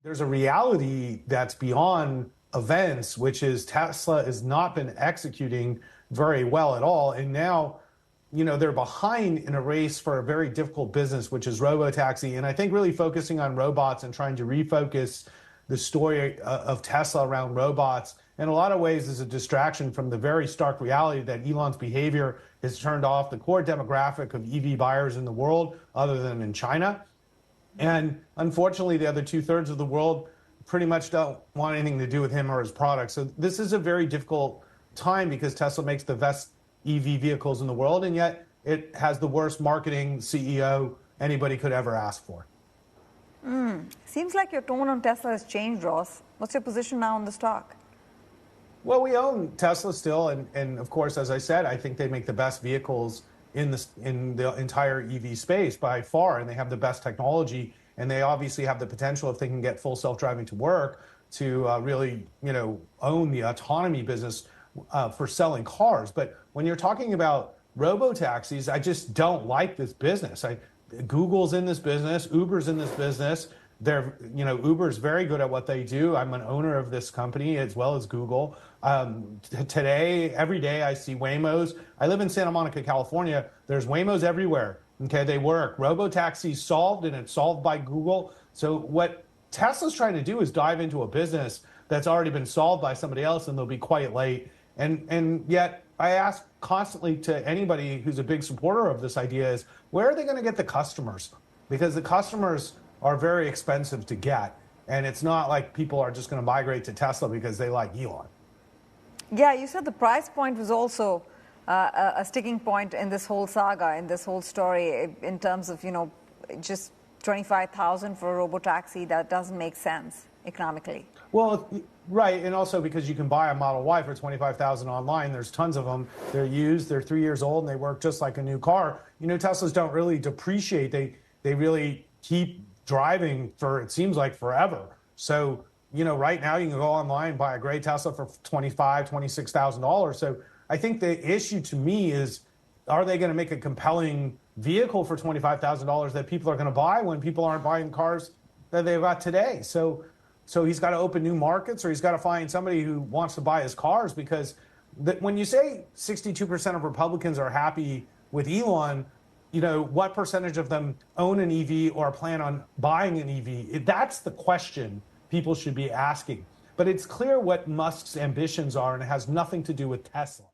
There's a reality that's beyond events, which is Tesla has not been executing very well at all. And now, they're behind in a race for a very difficult business, which is Robotaxi. And I think really focusing on robots and trying to refocus the story of Tesla around robots in a lot of ways is a distraction from the very stark reality that Elon's behavior has turned off the core demographic of EV buyers in the world, other than in China. And unfortunately, the other 2/3 of the world pretty much don't want anything to do with him or his products. So this is a very difficult time because Tesla makes the best EV vehicles in the world, and yet it has the worst marketing CEO anybody could ever ask for. Seems like your tone on Tesla has changed, Ross. What's your position now on the stock? Well, we own Tesla still, and of course, as I said, I think they make the best vehicles in the entire EV space by far, and they have the best technology, and they obviously have the potential, if they can get full self-driving to work, to really own the autonomy business for selling cars. But when you're talking about robo-taxis, I just don't like this business. Google's in this business, Uber's in this business. Uber's very good at what they do. I'm an owner of this company as well as Google. Today, every day I see Waymos. I live in Santa Monica, California. There's Waymos everywhere. Okay, they work. Robotaxi solved, and it's solved by Google. So what Tesla's trying to do is dive into a business that's already been solved by somebody else, and they'll be quite late. And yet I ask constantly to anybody who's a big supporter of this idea is, where are they going to get the customers? Because the customers are very expensive to get. And it's not like people are just going to migrate to Tesla because they like Elon. Yeah, you said the price point was also a sticking point in this whole saga, in this whole story, in terms of, just $25,000 for a robotaxi. That doesn't make sense economically. Well, right, and also because you can buy a Model Y for $25,000 online. There's tons of them. They're used. They're 3 years old, and they work just like a new car. Teslas don't really depreciate. They really keep driving for, it seems like, forever. So, right now you can go online and buy a gray Tesla for $25,000, $26,000. So I think the issue to me is, are they going to make a compelling vehicle for $25,000 that people are going to buy when people aren't buying cars that they've got today? So he's got to open new markets, or he's got to find somebody who wants to buy his cars, because when you say 62% of Republicans are happy with Elon, what percentage of them own an EV or plan on buying an EV? That's the question people should be asking. But it's clear what Musk's ambitions are, and it has nothing to do with Tesla.